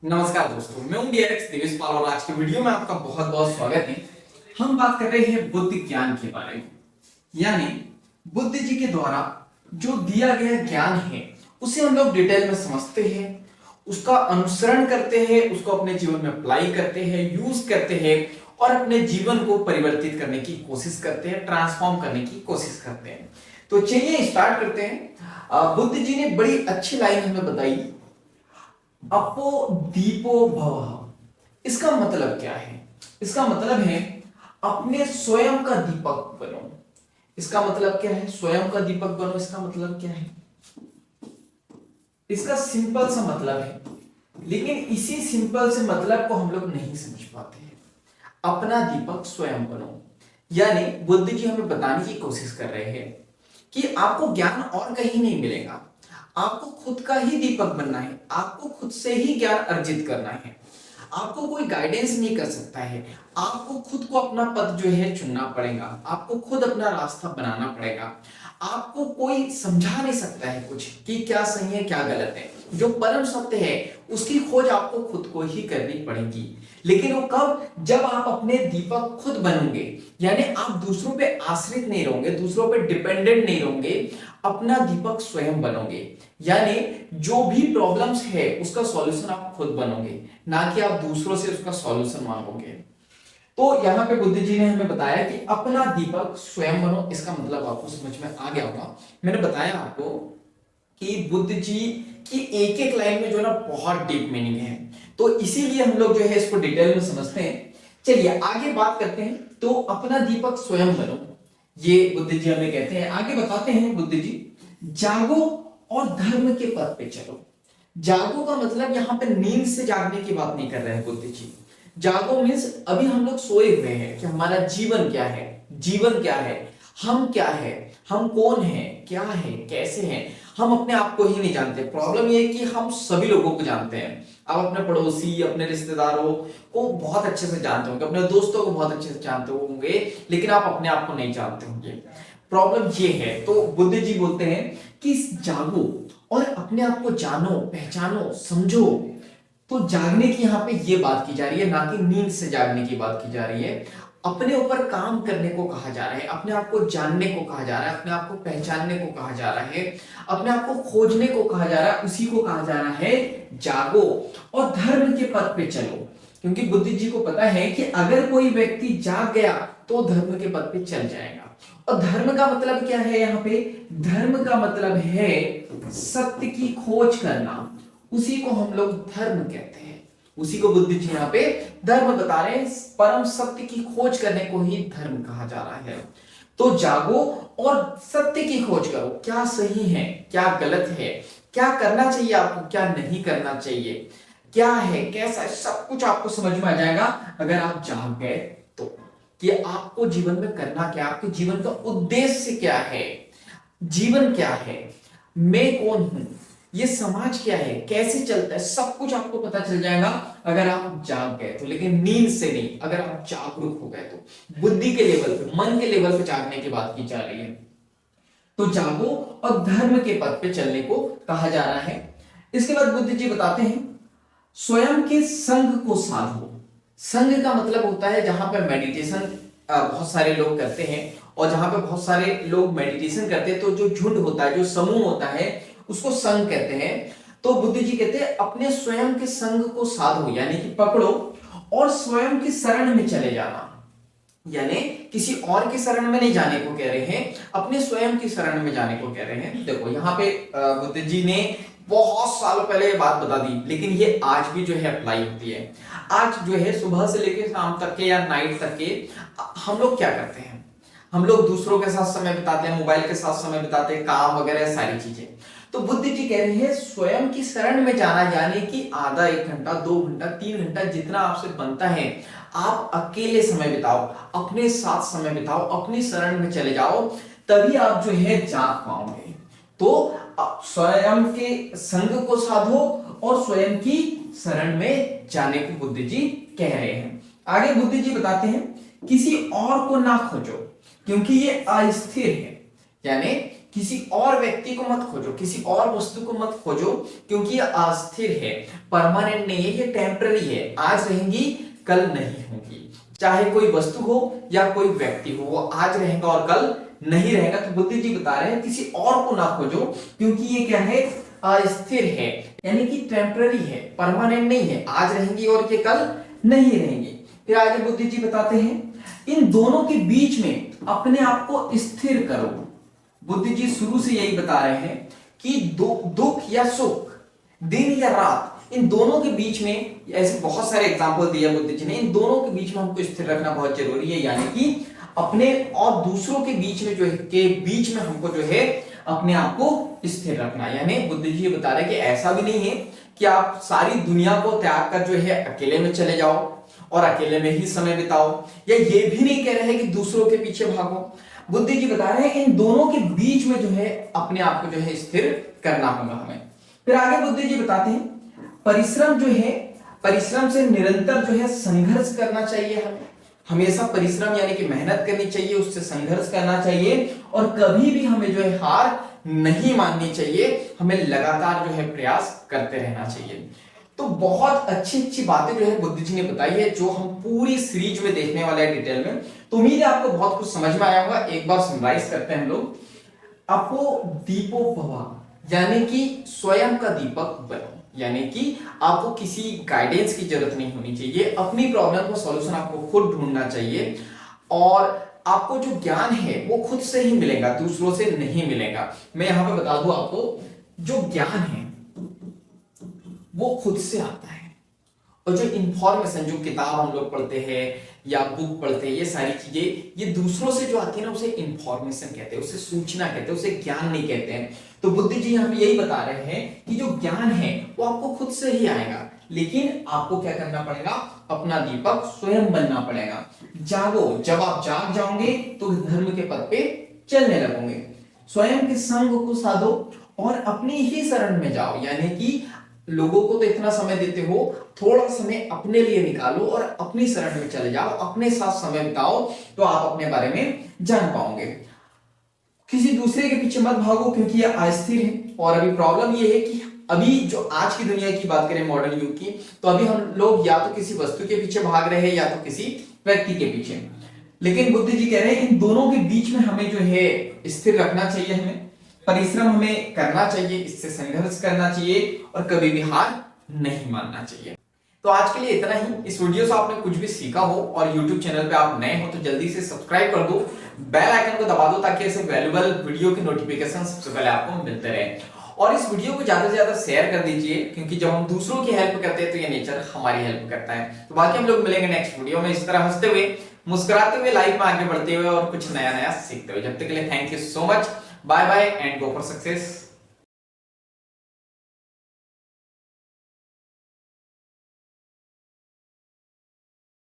नमस्कार दोस्तों, मैं हूं डीआरएक्स देवेश पाल और आज की वीडियो में आपका बहुत बहुत स्वागत है। हम बात कर रहे हैं बुद्ध ज्ञान के बारे में, यानी बुद्ध जी के द्वारा जो दिया गया ज्ञान है उसे हम लोग डिटेल में समझते हैं, उसका अनुसरण करते हैं, उसको अपने जीवन में अप्लाई करते हैं, यूज करते हैं और अपने जीवन को परिवर्तित करने की कोशिश करते हैं, ट्रांसफॉर्म करने की कोशिश करते हैं। तो चलिए स्टार्ट करते हैं। बुद्ध जी ने बड़ी अच्छी लाइन हमें बताई, अपो दीपो भव। इसका मतलब क्या है? इसका मतलब है अपने स्वयं का दीपक बनो। इसका मतलब क्या है? स्वयं का दीपक बनो। इसका मतलब क्या है? इसका सिंपल सा मतलब है, लेकिन इसी सिंपल से मतलब को हम लोग नहीं समझ पाते हैं। अपना दीपक स्वयं बनो, यानी बुद्ध जी हमें बताने की कोशिश कर रहे हैं कि आपको ज्ञान और कहीं नहीं मिलेगा, आपको खुद का ही दीपक बनना है, आपको खुद से ही ज्ञान अर्जित करना है। आपको कोई गाइडेंस नहीं कर सकता है, आपको खुद को अपना पथ जो है चुनना पड़ेगा, आपको खुद अपना रास्ता बनाना पड़ेगा। आपको कोई समझा नहीं सकता है कुछ कि क्या सही है क्या गलत है। जो परम सत्य है उसकी खोज आपको खुद को ही करनी पड़ेगी। लेकिन वो कब? जब आप अपने दीपक खुद बनोगे, यानी आप दूसरों पे आश्रित नहीं रहोगे, दूसरों पे डिपेंडेंट नहीं रहोगे, अपना दीपक स्वयं बनोगे। यानी जो भी प्रॉब्लम्स है उसका सॉल्यूशन आप खुद बनोगे, ना कि आप दूसरों से उसका सॉल्यूशन मांगोगे। तो यहां पे बुद्ध जी ने हमें बताया कि अपना दीपक स्वयं बनो। इसका मतलब आपको समझ में आ गया होगा। मैंने बताया आपको कि बुद्ध जी की एक एक लाइन में जो ना बहुत डीप मीनिंग है, तो इसीलिए हम लोग जो है इसको डिटेल में समझते हैं। चलिए आगे बात करते हैं। तो अपना दीपक स्वयं बनो, ये बुद्ध जी हमें कहते हैं। आगे बताते हैं बुद्ध जी, जागो और धर्म के पथ पे चलो। जागो का मतलब यहां पे नींद से जागने की बात नहीं कर रहे हैं बुद्ध जी। जागो मीन्स अभी हम लोग सोए हुए हैं कि हमारा जीवन क्या है, जीवन क्या है, हम क्या है, हम कौन है, क्या है, कैसे हैं, हम अपने आप को ही नहीं जानते। प्रॉब्लम ये है कि हम सभी लोगों को जानते हैं। आप अपने पड़ोसी, अपने रिश्तेदारों को बहुत अच्छे से जानते होंगे, अपने दोस्तों को बहुत अच्छे से जानते होंगे, लेकिन आप अपने आप को नहीं जानते होंगे। प्रॉब्लम ये है। तो बुद्ध जी बोलते हैं कि जागो और अपने आप को जानो, पहचानो, समझो। तो जागने की यहां पे ये बात की जा रही है, ना कि नींद से जागने की बात की जा रही है। अपने ऊपर काम करने को कहा जा रहा है, अपने आप को जानने को कहा जा रहा है, अपने आप को पहचानने को कहा जा रहा है, अपने आप को खोजने को कहा जा रहा है। उसी को कहा जा रहा है जागो और धर्म के पथ पे चलो। क्योंकि बुद्ध जी को पता है कि अगर कोई व्यक्ति जाग गया तो धर्म के पथ पे चल जाएगा। और धर्म का मतलब क्या है? यहाँ पे धर्म का मतलब है सत्य की खोज करना। उसी को हम लोग धर्म कहते हैं। उसी को बुद्ध जी यहाँ पे धर्म बता रहे हैं। परम सत्य की खोज करने को ही धर्म कहा जा रहा है। तो जागो और सत्य की खोज करो। क्या सही है, क्या गलत है, क्या करना चाहिए आपको, क्या नहीं करना चाहिए, क्या है, कैसा है, सब कुछ आपको समझ में आ जाएगा अगर आप जाग गए तो। कि आपको जीवन में करना क्या, आपके जीवन का उद्देश्य क्या है, जीवन क्या है, मैं कौन हूं, ये समाज क्या है, कैसे चलता है, सब कुछ आपको पता चल जाएगा अगर आप जाग गए तो। लेकिन नींद से नहीं, अगर आप जागरूक हो गए तो। बुद्धि के लेवल पे, मन के लेवल पे जागने की बात की जा रही है। तो जागो और धर्म के पथ पे चलने को कहा जा रहा है। इसके बाद बुद्ध जी बताते हैं स्वयं के संग को साधो। संग का मतलब होता है जहां पर मेडिटेशन बहुत सारे लोग करते हैं, और जहां पे बहुत सारे लोग मेडिटेशन करते हैं तो जो झुंड होता है, जो समूह होता है, उसको संग कहते हैं। तो बुद्ध जी कहते हैं अपने स्वयं के संग को साधो, यानी कि पकड़ो और स्वयं की शरण में चले जाना। यानी किसी और की शरण में नहीं जाने को कह रहे हैं, अपने स्वयं की शरण में जाने को कह रहे हैं। देखो यहाँ पे बुद्ध जी ने बहुत सालों पहले ये बात बता दी, लेकिन ये आज भी जो है अप्लाई होती है। आज जो है सुबह से लेकर शाम तक के या नाइट तक के हम लोग क्या करते हैं? हम लोग दूसरों के साथ समय बिताते हैं, मोबाइल के साथ समय बिताते हैं, काम वगैरह सारी चीजें। तो बुद्ध जी कह रहे हैं स्वयं की शरण में जाना, यानी कि आधा 1 घंटा, 2 घंटा, 3 घंटा जितना आपसे बनता है आप अकेले समय बिताओ, अपने साथ समय बिताओ, अपनी शरण में चले जाओ, तभी आप जो है जाग पाओगे। तो स्वयं के संग को साधो और स्वयं की शरण में जाने को बुद्ध जी कह रहे हैं। आगे बुद्ध जी बताते हैं किसी और को ना खोजो क्योंकि ये अस्थिर है। यानी किसी और व्यक्ति को मत खोजो, किसी और वस्तु को मत खोजो, क्योंकि ये अस्थिर है, परमानेंट नहीं है, ये टेम्पररी है, आज रहेंगी कल नहीं होगी। चाहे कोई वस्तु हो या कोई व्यक्ति हो, वो आज रहेगा और कल नहीं रहेगा। तो बुद्ध जी बता रहे हैं किसी और को ना खोजो, क्योंकि ये क्या है, अस्थिर है, यानी कि टेम्पररी है, परमानेंट नहीं है, आज रहेंगी और ये कल नहीं रहेंगी। फिर आगे बुद्ध जी बताते हैं इन दोनों के बीच में अपने आप को स्थिर करो। बुद्ध जी शुरू से यही बता रहे हैं कि दुख या सुख, दिन या रात, इन दोनों के बीच में, ऐसे बहुत सारे एग्जाम्पल दिए बुद्ध जी ने, इन दोनों के बीच में हमको स्थिर रखना बहुत जरूरी है। यानी कि अपने और दूसरों के बीच में बीच में हमको जो है अपने आप को स्थिर रखना। यानी बुद्ध जी ये बता रहे हैं कि ऐसा भी नहीं है कि आप सारी दुनिया को त्याग कर जो है अकेले में चले जाओ और अकेले में ही समय बिताओ, या ये भी नहीं कह रहे हैं कि दूसरों के पीछे भागो। बुद्ध जी बता रहे हैं इन दोनों के बीच में जो है अपने आप को जो है स्थिर करना होगा हमें। फिर आगे बुद्ध जी बताते हैं परिश्रम जो है, परिश्रम से निरंतर जो है संघर्ष करना चाहिए हमें, हमेशा परिश्रम यानी कि मेहनत करनी चाहिए, उससे संघर्ष करना चाहिए, और कभी भी हमें जो है हार नहीं माननी चाहिए, हमें लगातार जो है प्रयास करते रहना चाहिए। तो बहुत अच्छी अच्छी बातें जो है बुद्ध जी ने बताई है, जो हम पूरी सीरीज में देखने वाले हैं डिटेल में। तो उम्मीद है आपको बहुत कुछ समझ में आया होगा। एक बार समराइज करते हैं हम लोग। आपको दीपो भव, यानी कि स्वयं का दीपक बनो, यानी कि आपको किसी गाइडेंस की जरूरत नहीं होनी चाहिए, अपनी प्रॉब्लम का सॉल्यूशन आपको खुद ढूंढना चाहिए, और आपको जो ज्ञान है वो खुद से ही मिलेगा, दूसरों से नहीं मिलेगा। मैं यहां पे बता दूं आपको, जो ज्ञान है वो खुद से आता है, और जो इंफॉर्मेशन, जो किताब हम लोग पढ़ते हैं या बुक पढ़ते हैं, ये सारी चीजें ये दूसरों से जो आती है ना, उसे इंफॉर्मेशन कहते हैं, उसे सूचना कहते हैं, उसे ज्ञान नहीं कहते हैं। तो बुद्ध जी यहाँ पे यही बता रहे हैं कि जो ज्ञान है वो आपको खुद से ही आएगा, लेकिन आपको क्या करना पड़ेगा, अपना दीपक स्वयं बनना पड़ेगा। जागो, जब आप जाग जाओगे तो धर्म के पथ पे चलने लगोगे। स्वयं के संग को साधो और अपनी ही शरण में जाओ, यानी कि लोगों को तो इतना समय देते हो, थोड़ा समय अपने लिए निकालो और अपनी शरण में चले जाओ, अपने साथ समय बिताओ, तो आप अपने बारे में जान पाओगे। किसी दूसरे के पीछे मत भागो, क्योंकि यह अस्थिर है। और अभी प्रॉब्लम यह है कि अभी जो आज की दुनिया की बात करें, मॉडर्न युग की, तो अभी हम लोग या तो किसी वस्तु के पीछे भाग रहे हैं या तो किसी व्यक्ति के पीछे। लेकिन बुद्ध जी कह रहे हैं इन दोनों के बीच में हमें जो है स्थिर रखना चाहिए, हमें परिश्रम हमें करना चाहिए, इससे संघर्ष करना चाहिए, और कभी भी हार नहीं मानना चाहिए। तो आज के लिए इतना ही। इस वीडियो से आपने कुछ भी सीखा हो और YouTube चैनल पे आप नए हो तो जल्दी से सब्सक्राइब कर दो, बेल आइकन को दबा दो, ताकि ऐसे वैल्यूएबल वीडियो की नोटिफिकेशन सबसे पहले आपको मिलते रहे। और इस वीडियो को ज्यादा से ज्यादा शेयर कर दीजिए, क्योंकि जब हम दूसरों की हेल्प करते हैं तो ये नेचर हमारी हेल्प करता है। तो बाकी हम लोग मिलेंगे नेक्स्ट वीडियो में, इस तरह हंसते हुए, मुस्कुराते हुए, लाइफ में आगे बढ़ते हुए और कुछ नया नया सीखते हुए। जब तक के लिए thank you so much, bye bye and go for success.